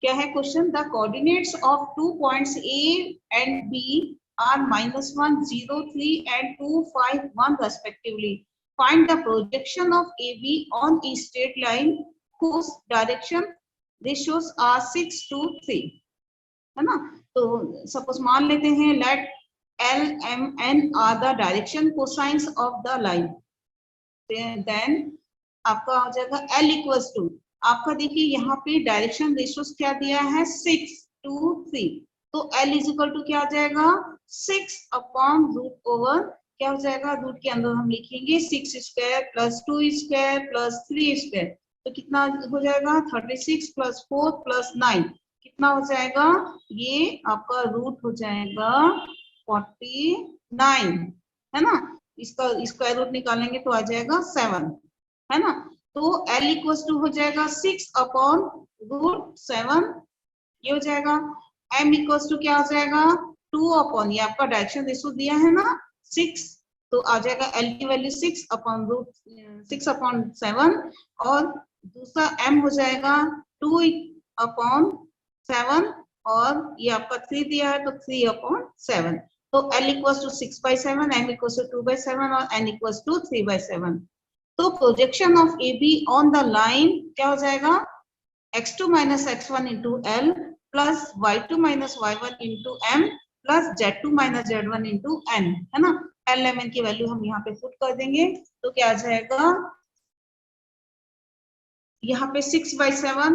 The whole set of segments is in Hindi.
क्या है question? The coordinates of 2 points A and B are -1, 0, 3 and 2, 5, 1 respectively. Find the projection of AB on a straight line whose direction ratios are 6 to 3. है ना? तो सपोज मान लेते हैं let L, M, N are the direction cosines of the line. Then आपका हो जाएगा L equals to, आपका देखिए यहाँ पे डायरेक्शन रेशियोज क्या दिया है 6 to 3, तो L इज इक्वल टू क्या आ जाएगा 6 अपॉन रूट ओवर क्या हो जाएगा, रूट के अंदर हम लिखेंगे 6 square plus 2 square plus 3 square, तो कितना हो जाएगा 36 प्लस 4 प्लस 9, कितना हो जाएगा, ये आपका रूट हो जाएगा 49, है ना? इसका स्क्वायर रूट निकालेंगे तो आ जाएगा 7, है ना? तो L इक्वल्स टू हो जाएगा 6 अपॉन रूट 7, ये हो जाएगा। M इक्वल्स टू क्या हो जाएगा 2 अपॉन, ये आपका डायरेक्शन रेशियो दिया है ना 6, तो आ जाएगा L की वैल्यू 6 अपॉन रूट 6 अपॉन 7, और दूसरा M हो जाएगा 2 अपॉन 7, और ये आपका 3 दिया है तो 3 अपॉन 7, तो L equals to 6/7, M equals to 2/7 और N इक्वल्स टू 3/7। तो projection of AB on the line क्या हो जाएगा x2 minus x1 into L plus y2 minus y1 into M plus z2 minus z1 into N, है ना? L M N की वैल्यू हम यहाँ पे पुट कर देंगे तो क्या आ जाएगा, यहाँ पे 6/7,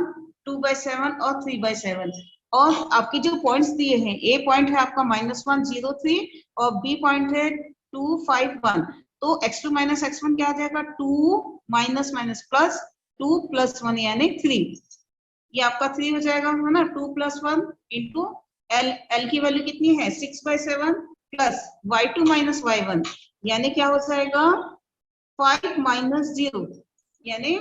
2/7 और 3/7, और आपके जो पॉइंट्स दिए हैं, A पॉइंट है आपका -1, 0, 3 और B पॉइंट है 2, 5, 1, तो x2 minus x1 क्या आ जाएगा 2 माइनस माइनस प्लस 2 प्लस 1 यानी 3, ये आपका 3 हो जाएगा, है ना? 2 + 1 इंटू L की वैल्यू कितनी है 6/7 प्लस y2 minus y1 यानी क्या हो जाएगा 5 minus 0 यानी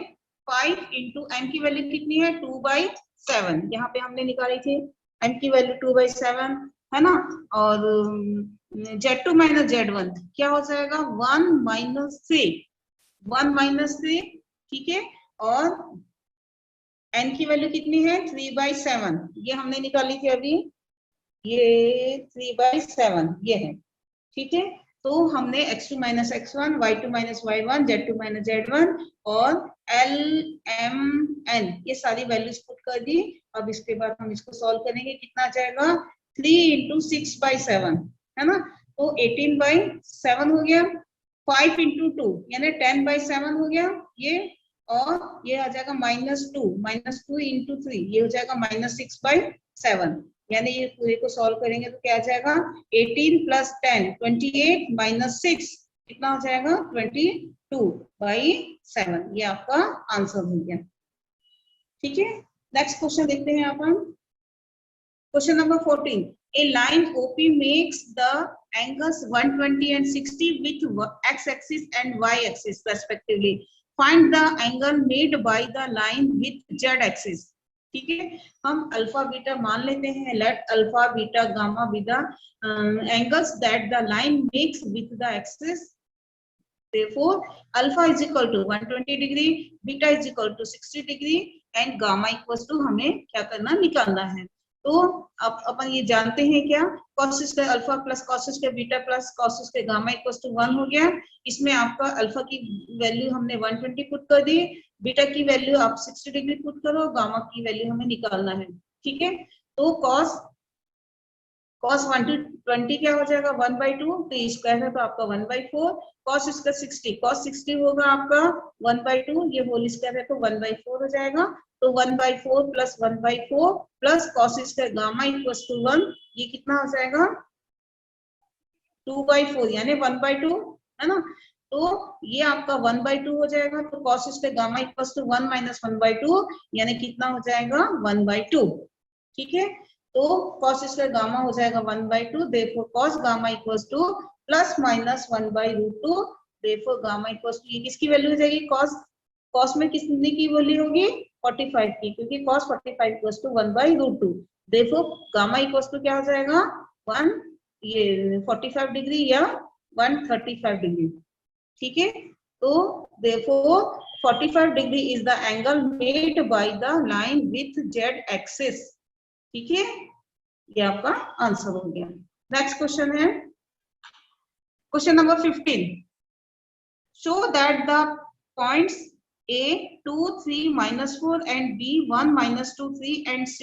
5 इंटू M की वैल्यू कितनी है 2/7, यहाँ पे हमने निकाली थी M की वैल्यू 2/7, है ना? और Z2 minus Z1 क्या हो जाएगा 1 minus 3, ठीक है, और N की वैल्यू कितनी है 3/7, ये हमने निकाली थी अभी, ये 3/7 ये है, ठीक है। तो हमने x2 minus x1, y2 minus y1, z2 minus z1 और L M N ये सारी वैल्यूज पुट कर दी। अब इसके बाद हम इसको सॉल्व करेंगे, कितना आ जाएगा 3 × 6/7, है ना? तो 18/7 हो गया, 5 × 2 यानी 10/7 हो गया ये, और ये आ जाएगा -2 × 3 ये हो जाएगा -6/7, यानी ये पूरे को सॉल्व करेंगे तो क्या आ जाएगा 18 + 10 28 - 6 कितना हो जाएगा 22/7, ये आपका आंसर हो गया, ठीक है। नेक्स्ट क्वेश्चन देखते हैं आप हम, question number 14, a line OP makes the angles 120 and 60 with x-axis and y-axis respectively. Find the angle made by the line with z-axis. ठीक है, हम अल्फा बीटा मान लेते हैं, let alpha beta gamma beta angles that the line makes with the axis, therefore alpha is equal to 120 degree, beta is equal to 60 degree and gamma equal to हमें क्या करना निकालना है। तो अब अपन ये जानते हैं क्या, cos square alpha plus cos square beta plus cos square gamma equal to 1 हो गया। इसमें आपका अल्फा की वैल्यू हमने 120 पुट कर दी, बीटा की वैल्यू आप 60 डिग्री पुट करो, गामा की वैल्यू हमें निकालना है, ठीक है। तो cos 120 क्या हो जाएगा 1/2, तो स्क्वायर है तो आपका 1/4, cos स्क्वायर 60 होगा आपका 1/2, ये होल स्क्वायर है तो 1/4 हो जाएगा, तो 1/4 + 1/4 plus cos square gamma equal to 1, ये कितना हो जाएगा 2/4 यानी 1/2, है ना? तो ये आपका 1/2 हो जाएगा, तो cos square gamma equal to 1 - 1/2 यानी कितना हो जाएगा 1/2, ठीक है। तो cos स्क्वायर गामा हो जाएगा 1/2, therefore cos gamma equals to +-1/√2, therefore gamma equals to, ये किसकी वैल्यू हो जाएगी cos में कितने की वैल्यू होगी 45 की, क्योंकि cos 45 equals to 1/√2, therefore gamma equals to क्या हो जाएगा 45 डिग्री या 135 डिग्री, ठीक है। तो therefore 45 degree is the angle made by the line with z axis, ठीक है, ये आपका आंसर हो गया। नेक्स्ट क्वेश्चन है question number 15। Show that the points A 2 3 -4 and B 1 -2 3 and C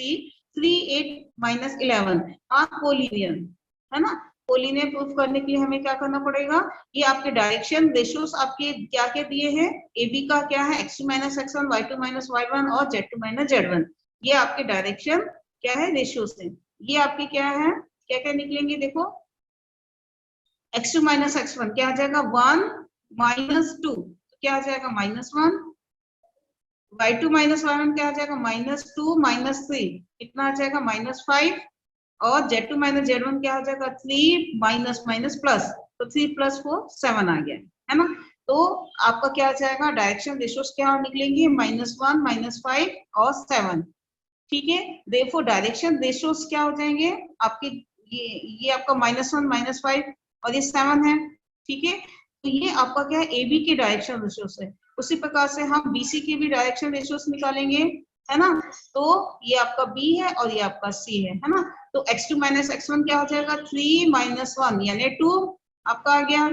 3 8 -11 are collinear, है ना। कोलिनियर प्रूफ करने के लिए हमें क्या करना पड़ेगा, ये आपके डायरेक्शन रेशियोस आपके क्या क्या दिए हैं, ए बी का क्या है x2 - x1 y2 - y1 और z2 - z1, ये आपके डायरेक्शन क्या है रेशियोस है। ये आपके क्या है, क्या क्या निकलेंगे देखो, x2 - x1 क्या आ जाएगा 1 -2, क्या आ जाएगा -1, y2 - y1 क्या आ जाएगा -2 -3 कितना आ जाएगा -5 और z2 - z1 क्या आ जाएगा 3 माइनस प्लस, तो 3 + 4 7 आ गया, है ना। तो आपका क्या आ जाएगा डायरेक्शन रेशियोस क्या निकलेंगे -1 -5 और 7, ठीक है। देयरफॉर डायरेक्शन रेशियोस क्या हो जाएंगे आपके, ये आपका -1 -5 और ये 7 है, ठीक है। तो ये आपका क्या है ए बी के डायरेक्शन रेशियोस है। उसी प्रकार से हम बीसी के भी डायरेक्शन रेशियोस निकालेंगे, है ना। तो ये आपका बी है और ये आपका सी है ना। तो x2 - x1 क्या हो जाएगा 3 - 1 यानी 2 आपका आ गया,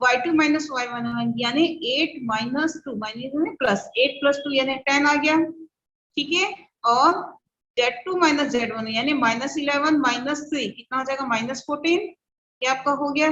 y2 - y1 यानी 8 - 2 प्लस 8 + 2 यानी 10 आ गया, ठीक है। और z2 - z1 यानी -11 - 3 कितना हो जाएगा -14, ये आपका हो गया,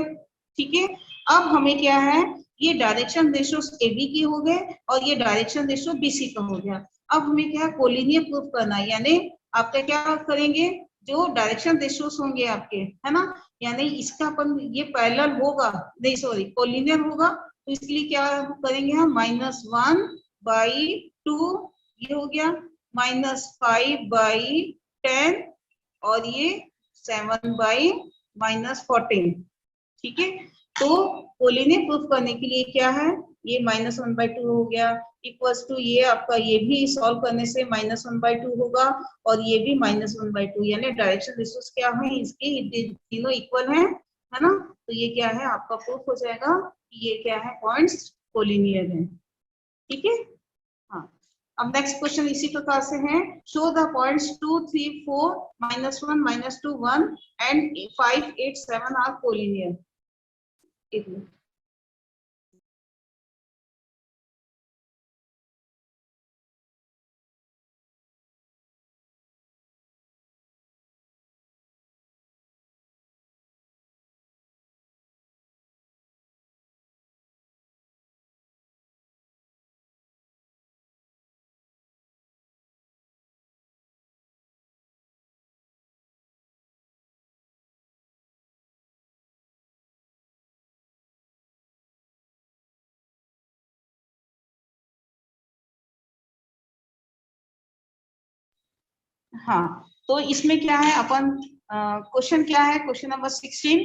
ठीक है। अब हमें क्या है, ये डायरेक्शन रेशियोस ए बी की हो गए और ये डायरेक्शन रेशियो बी सी का हो गया। अब हमें क्या है कोलिनियर प्रूफ करना है, यानी आपका क्या करेंगे, जो डायरेक्शन रेशियोस होंगे आपके, है ना, यानी इसका अपन ये पैरेलल होगा नहीं सॉरी कोलिनियर होगा, तो इसके लिए क्या करेंगे हम -1/2 ये हो गया, -5/10 और ये 7/-14, ठीक है। तो कोलिनियर प्रूफ करने के लिए क्या है, ये -1/2 हो गया इक्वल्स टू ये आपका, ये भी सॉल्व करने से -1/2 होगा और ये भी -1/2, यानी डायरेक्शन रेशियोस क्या है इसके तीनों इक्वल है ना। तो ये क्या है आपका प्रूफ हो जाएगा, ये क्या है पॉइंट्स कोलिनियर है, ठीक है। हाँ, अब नेक्स्ट क्वेश्चन इसी प्रकार से है, show the points 2 3 4 -1 -2 1 and 5 8 7 are collinear. एक मिनट, हाँ, तो इसमें क्या है अपन क्वेश्चन क्या है, क्वेश्चन नंबर 16,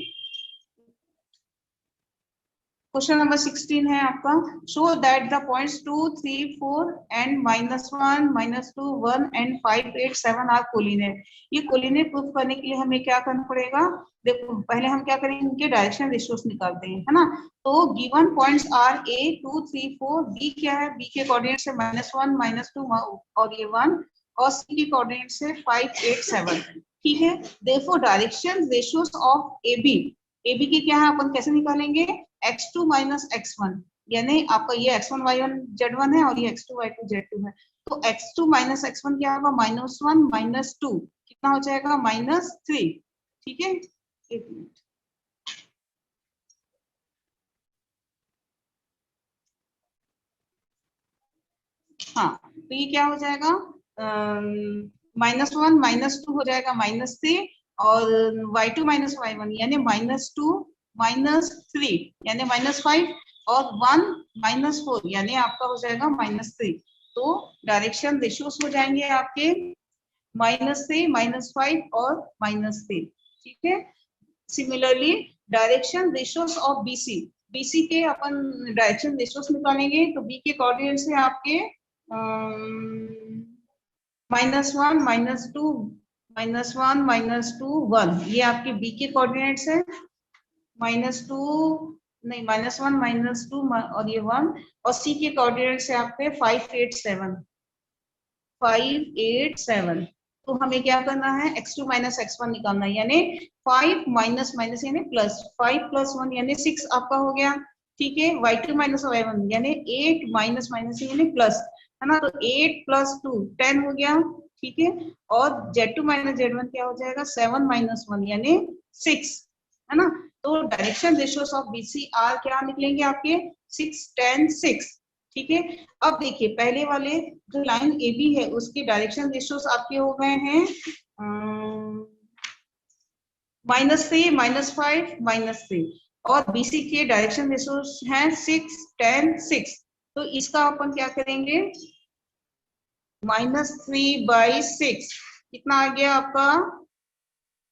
क्वेश्चन नंबर 16 है आपका, show that the points 2 3 4 and -1 -2 1 and 5 8 7 are collinear. ये कोलिनियर प्रूफ करने के लिए हमें क्या करना पड़ेगा, देखो पहले हम क्या करेंगे, इनके डायरेक्शन रेशियोस निकालते हैं, है ना। तो given points are A 2 3 4, B क्या है, बी के कोऑर्डिनेट्स है -1 -2 और ये 1, और सी के कोऑर्डिनेट्स है 5 8 7, ठीक है। Therefore direction ratios of A B के क्या है अपन कैसे निकालेंगे, x2 - x1 यानी आपका ये x1 y1 z1 है और ये x2 y2 z2 है। तो x2 - x1 क्या होगा -1 - 2 कितना हो जाएगा -3, ठीक है। एक मिनट, हाँ, तो ये क्या हो जाएगा -1 - 2 हो जाएगा -3 और y2 - y1 यानी -2 -3 यानी -5 और 1 -4 यानी आपका हो जाएगा -3। तो डायरेक्शन रेशियोस हो जाएंगे आपके -3 -5 और -3, ठीक है। Similarly direction ratios of BC, BC के अपन डायरेक्शन रेशियोस निकालेंगे, तो बी के कोऑर्डिनेट्स है आपके -1 -2 -1 -2 1, ये आपके बी के कोऑर्डिनेट्स है, -2 नहीं -1 -2 और ये 1, और सी के कोऑर्डिनेट्स है आपके 5 8 7 5 8 7, तो हमें क्या करना है, x2 माइनस x1 निकालना है, यानी 5 माइनस माइनस यानी प्लस, 5 प्लस 1 यानी 6 आपका हो गया। ठीक है, y2 माइनस y1 यानी 8 माइनस माइनस यानी प्लस, है ना, तो 8 प्लस 2 10 हो गया। ठीक है, और z2 माइनस z1 क्या हो जाएगा, 7 माइनस 1 यानी 6, है ना। तो डायरेक्शन रेशियोस ऑफ BCR क्या निकलेंगे आपके, 6 10 6। ठीक है, अब देखिए पहले वाले जो लाइन AB है उसके डायरेक्शन रेशियोस आपके हो गए हैं -3 -5 -3, और BC के डायरेक्शन रेशियोस हैं 6 10 6। तो इसका अपन क्या करेंगे, -3/6 कितना आ गया आपका,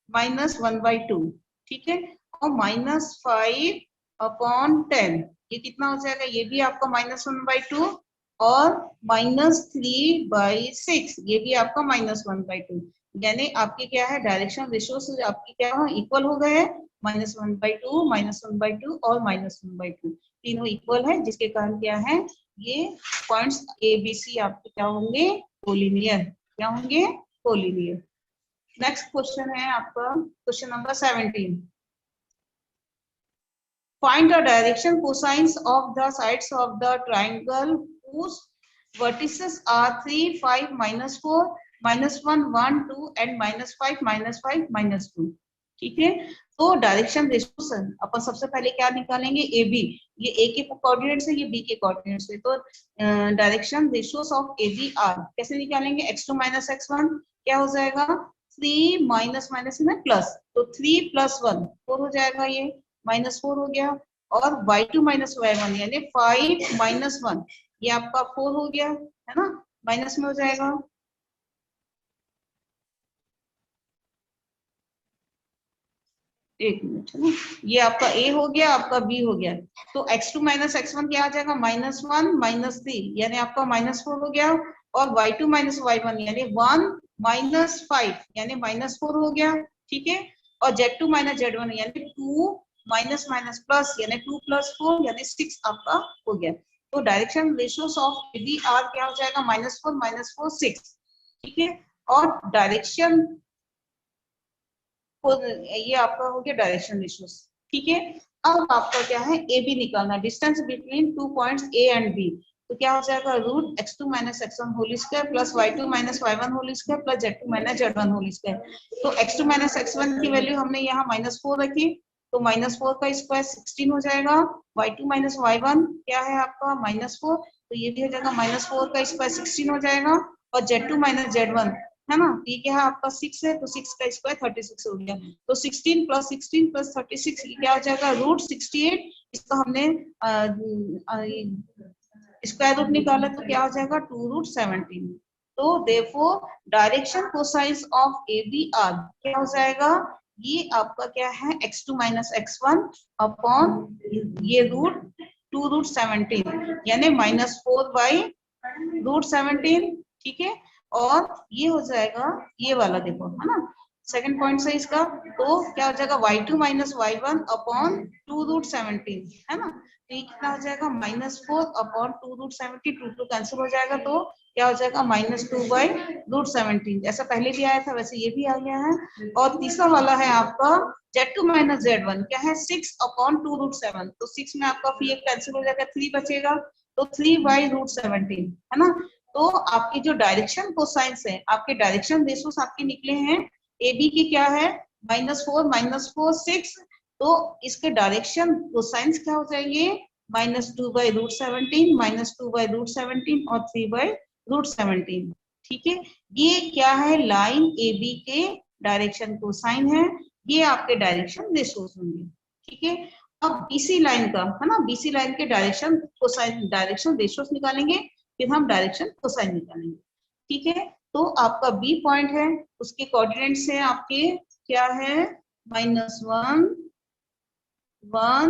-1/2। ठीक है, और -5/10 ये कितना हो जाएगा, ये भी आपका -1/2, और -3/6 ये भी आपका -1/2। यानी आपके क्या है, डायरेक्शन रेशियोस आपकी क्या हो, इक्वल हो गए हैं, -1/2 -1/2 और -1/2 तीनों इक्वल है, जिसके कारण क्या है, ये पॉइंट्स ABC आपके क्या होंगे, कोलिनियर, क्या होंगे, कोलिनियर। नेक्स्ट क्वेश्चन है आपका question number 17। Find the direction cosines of the sides of the triangle whose vertices are 3 5 -4 -1 1 2 and -5 -5 -2। ठीक है, तो डायरेक्शन रेशियोस अपन सबसे पहले क्या निकालेंगे, AB, ये A के कोऑर्डिनेट्स है, ये B के कोऑर्डिनेट्स है, तो direction ratios of AB are कैसे निकालेंगे, x2 माइनस x1 क्या हो जाएगा, 3 माइनस माइनस में प्लस, तो 3 + 1 4 हो जाएगा, ये -4 हो गया, और y2 माइनस y1 यानी 5 - 1 ये आपका 4 हो गया, है ना, माइनस में हो जाएगा। एक मिनट, है ना, ये आपका A हो गया, आपका B हो गया, तो x2 माइनस x1 क्या आ जाएगा, -1 -3 यानी आपका -4 हो गया, और y2 माइनस y1 यानी 1 - 5 यानी -4 हो गया। ठीक है, और z2 माइनस z1 यानी 2 माइनस माइनस प्लस यानी 2 + 4 यानी 6 आपका हो गया। तो डायरेक्शन रेशियोस ऑफ ABR क्या हो जाएगा, -4 -4 6। ठीक है, और डायरेक्शन ये आपका हो गया डायरेक्शन रेशियोस। ठीक है, अब आपका क्या है, ए बी निकालना, distance between 2 points A and B। तो क्या हो जाएगा, √x2 - x1 whole square plus y2 - y1 whole square plus z2 - z1 whole square. तो x2 - x1 की वैल्यू हमने यहाँ -4 रखी, तो -4 का स्क्वायर 16 हो जाएगा, y2 - y1 क्या है आपका -4, तो ये भी हो जाएगा -4 का स्क्वायर 16 हो जाएगा, और z2 - z1 है ना, ये क्या है आपका 6 है, तो 6 का स्क्वायर 36 हो गया, तो 16 + 16 + 36 ये क्या हो जाएगा, √68। इसका हमने स्क्वायर रूट निकाला तो क्या हो जाएगा, 2√17। तो therefore direction cosines of ABR क्या हो जाएगा, ये आपका क्या है, x2 - x1 अपॉन ये √2√17 यानी -4/√17। ठीक है, और ये हो जाएगा, ये वाला देखो, है ना, सेकंड पॉइंट से इसका, तो क्या हो जाएगा, y2 - y1 अपॉन 2√17, है ना, तो ये कितना हो जाएगा, -4 अपॉन 2√17, 2 कैंसिल हो जाएगा, तो क्या हो जाएगा, -2/√17। जैसा पहले भी आया था वैसे ये भी आ गया है। और तीसरा वाला है आपका z2 - z1 क्या है, 6 अपॉन 2√7, तो 6 में आपका फिर कैंसिल हो जाएगा, 3 बचेगा, तो 3/√17, है ना। तो आपकी जो डायरेक्शन कोसाइंस है, आपके डायरेक्शन रेशियोस आपके निकले हैं, AB की क्या है, -4 -4 6, तो इसके डायरेक्शन कोसाइंस क्या हो जाएंगे, -2/√17 -2/√17 और 3/√17। ठीक है, ये क्या है, लाइन AB के डायरेक्शन कोसाइन है, ये आपके डायरेक्शन रेशियोस होंगे। ठीक है, अब BC लाइन का, है ना, BC लाइन के डायरेक्शन कोसाइन डायरेक्शन रेशियोस निकालेंगे, फिर हम डायरेक्शन कोसाइन निकालेंगे। ठीक है, तो आपका B पॉइंट है, उसके कोऑर्डिनेट्स है आपके क्या है, -1 1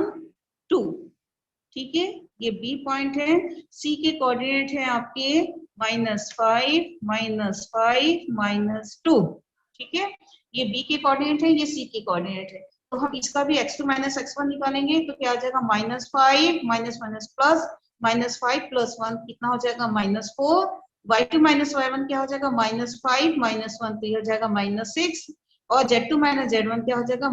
2। ठीक है, ये B पॉइंट है। C के कोऑर्डिनेट है आपके -5 -5 -2। ठीक है, ये B के कोऑर्डिनेट है, ये C के कोऑर्डिनेट है, तो हम इसका भी x2 - x1 निकालेंगे, तो क्या आ जाएगा, -5 माइनस माइनस प्लस, -5 + 1 कितना हो जाएगा, -4 y2 माइनस y1 क्या हो जाएगा -5 -1 तो ये हो जाएगा -6 और z2 माइनस z1 क्या हो जाएगा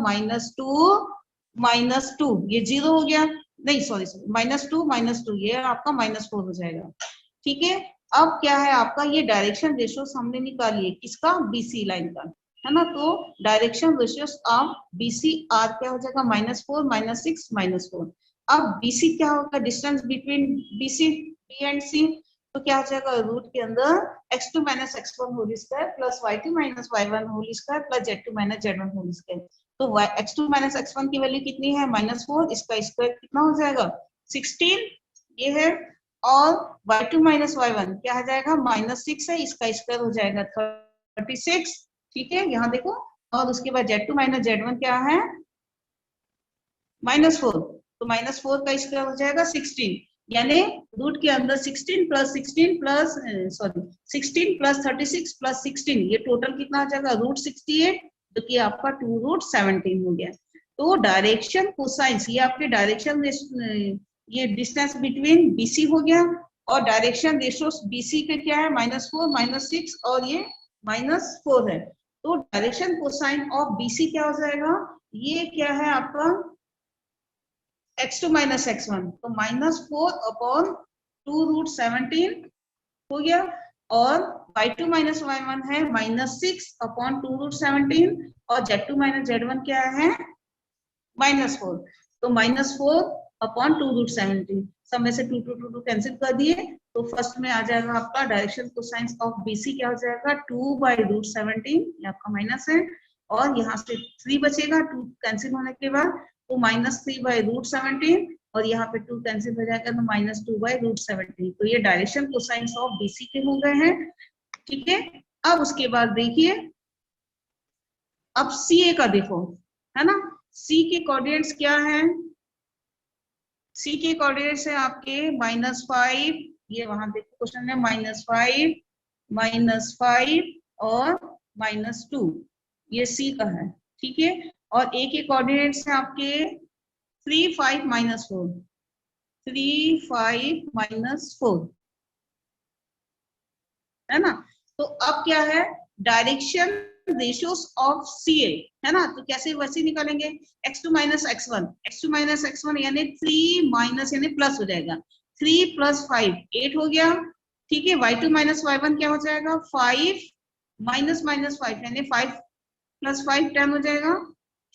-2 ये 0 हो गया, नहीं सॉरी सॉरी -2 ये आपका -4 हो जाएगा। ठीक है, अब क्या है आपका ये डायरेक्शन रेशियोस हमने निकाली है किसका, बीसी लाइन का, है ना। तो direction ratios of BC are क्या हो जाएगा -4 -6 -4। अब बीसी क्या होगा, distance between BC B and C, तो क्या हो जाएगा रूट के अंदर x2 minus x1 whole square plus y2 minus y1 whole square plus z2 minus z1 whole square. तो x2 माइनस x1 की वैल्यू कितनी है -4, इसका स्क्वायर कितना हो जाएगा 16 ये है, और y2 माइनस y1 क्या हो जाएगा -6 है, इसका स्क्वायर हो जाएगा 36। ठीक है, यहाँ देखो, और उसके बाद z2 माइनस z1 क्या है -4, तो -4 का स्क्वायर हो जाएगा 16, यानी रूट के अंदर 16 प्लस 36 प्लस 16 ये टोटल कितना आ जाएगा √68, जो कि आपका 2√17 हो गया। तो डायरेक्शन कोसाइंस ये आपके डायरेक्शन ये डिस्टेंस बिटवीन बीसी हो गया, और डायरेक्शन रेशियोस बीसी के क्या है -4 -6 और ये -4 है। तो डायरेक्शन कोसाइन ऑफ बीसी क्या हो जाएगा, ये क्या है आपका x2 माइनस x1, तो -4 अपॉन 2√17 हो गया, और y2 माइनस y1 है -6 अपॉन 2√17, और z2 माइनस z1 क्या है -4, तो -4 अपॉन 2√17, सब में से 2 2 2 कैंसिल कर दिए, तो फर्स्ट में आ जाएगा आपका डायरेक्शन कोसाइन ऑफ बीसी क्या हो जाएगा 2/√17, ये आपका माइनस है, और यहाँ से 3 बचेगा 2 कैंसिल होने के बाद, तो -3/√17, और यहाँ पे 2 कैंसिल हो जाएगा तो -2/√17। तो ये डायरेक्शन कोसाइन ऑफ बीसी के हो गए हैं। ठीक है, अब उसके बाद देखिए, अब सीए का देखो, है ना, सी के कोऑर्डिनेट्स क्या है, सी के कोऑर्डिनेट्स है आपके -5, ये वहां देखो क्वेश्चन में -5 और -2, ये सी का है। ठीक है, और ए के कोऑर्डिनेट्स है आपके 3 5 -4, 3 5 -4, है ना। तो अब क्या है डायरेक्शन रेशियोस ऑफ सीए, है ना, तो कैसे वैसे निकालेंगे, x2 माइनस x1 यानी 3 माइनस यानी प्लस हो जाएगा, 3 + 5 8 हो गया। ठीक है, y2 माइनस y1 क्या हो जाएगा 5 -5 यानी 5 + 5 10 हो जाएगा।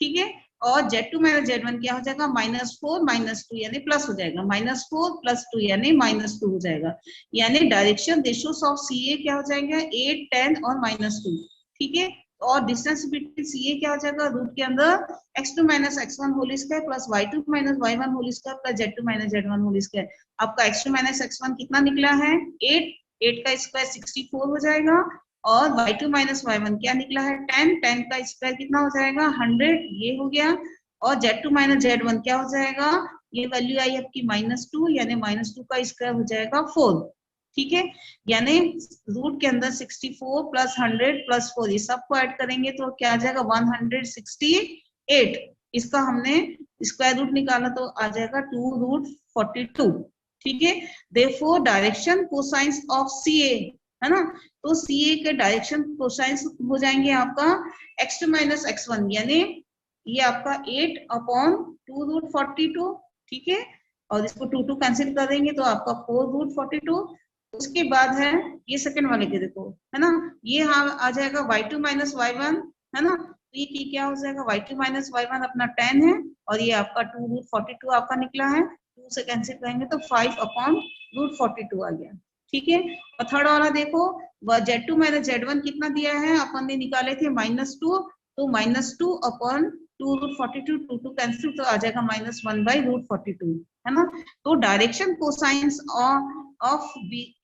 ठीक है, और z2 माइनस z1 क्या हो जाएगा -4 -2 यानी प्लस हो जाएगा, -4 + 2 यानी -2 हो जाएगा, यानी डायरेक्शन रेशियोस ऑफ सीए क्या हो जाएंगे 8 10 और -2। ठीक है, और डिस्टेंस बिटवीन सीए क्या हो जाएगा रूट के अंदर x2 minus x1 whole square plus y2 minus y1 whole square plus z2 minus z1 whole square. आपका x2 माइनस x1 कितना निकला है 8 का स्क्वायर 64 हो जाएगा, और y2 माइनस y1 क्या निकला है 10 का स्क्वायर कितना हो जाएगा 100, ये हो गया, और z2 माइनस z1 क्या हो जाएगा, ये वैल्यू आई आपकी -2 यानी -2 का स्क्वायर हो जाएगा 4। ठीक है, यानी रूट के अंदर 64 + 100 + 4 ये सबको ऐड करेंगे तो क्या आ जाएगा 168, इसका हमने स्क्वायर रूट निकाला तो आ जाएगा 2√42। ठीक है, therefore direction cosines of CA, है ना, तो सीए के डायरेक्शन कोसाइंस हो जाएंगे आपका x2 माइनस x1 यानी ये आपका 8 अपॉन 2√42। ठीक है, और इसको 2 2 कैंसिल कर देंगे तो आपका 4√42। उसके बाद है ये सेकंड वाले के देखो, है ना, ये हाँ आ जाएगा y2 माइनस y1, है ना, तो ये क्या हो जाएगा y2 माइनस y1 अपना 10 है, और ये आपका 2√42 आपका निकला है, 2 से कैंसिल करेंगे तो 5 अपॉन √42 आ गया। ठीक है, और थर्ड वाला देखो z2 माइनस z1 कितना दिया है अपन ने निकाले थे -2, तो -2 अपॉन 2√42 2 2 कैंसिल तो आ जाएगा -1/√42, है ना। तो डायरेक्शन कोसाइंस ऑफ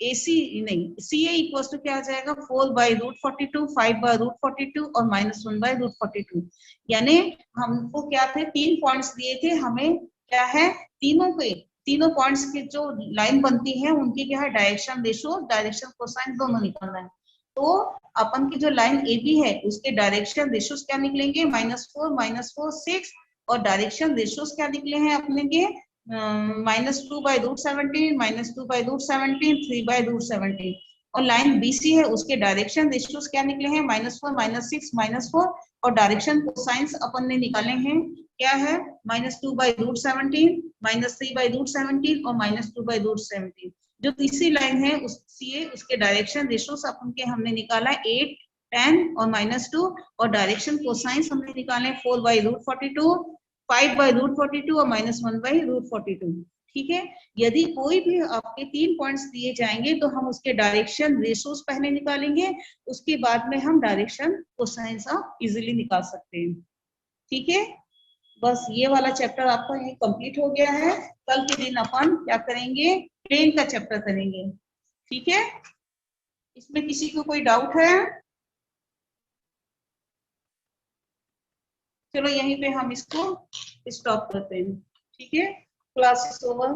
AC नहीं CA इक्वल्स टू क्या आ जाएगा 4/√42 5/√42 और -1/√42, यानी हमको क्या थे 3 पॉइंट्स दिए थे हमें, क्या है तीनों पॉइंट्स की जो लाइन बनती है उनकी क्या है डायरेक्शन रेशियो डायरेक्शन कोसाइन दोनों निकलना है। तो अपन की जो लाइन AB है उसके डायरेक्शन रेशियोस क्या निकलेंगे -4 6, और डायरेक्शन रेशियोस क्या निकले हैं अपने के -2/√17 -2/√17 3/√17। और लाइन BC है उसके डायरेक्शन रेशियोज क्या निकले हैं, -4, -6, -4, और डायरेक्शन कोसाइंस अपन ने निकाले हैं, क्या है, -2/√17, -3/√17 और -2/√17। जो तीसरी लाइन है उसके डायरेक्शन रेशियोज अपन के हमने निकाला 8, 10 और -2, और डायरेक्शन कोसाइंस हमने निकाले 4/√42, 5/√42 और -1/√42। ठीक है, यदि कोई भी आपके 3 पॉइंट्स दिए जाएंगे तो हम उसके डायरेक्शन रेशियोज पहले निकालेंगे, उसके बाद में हम डायरेक्शन कोसाइंस आप इजीली निकाल सकते हैं। ठीक है, बस ये वाला चैप्टर आपका ये कंप्लीट हो गया है। कल के दिन अपन क्या करेंगे, प्लेन का चैप्टर करेंगे। ठीक है, इसमें किसी को कोई डाउट है? चलो यहीं पे हम इसको स्टॉप करते हैं। ठीक है, क्लास इज ओवर।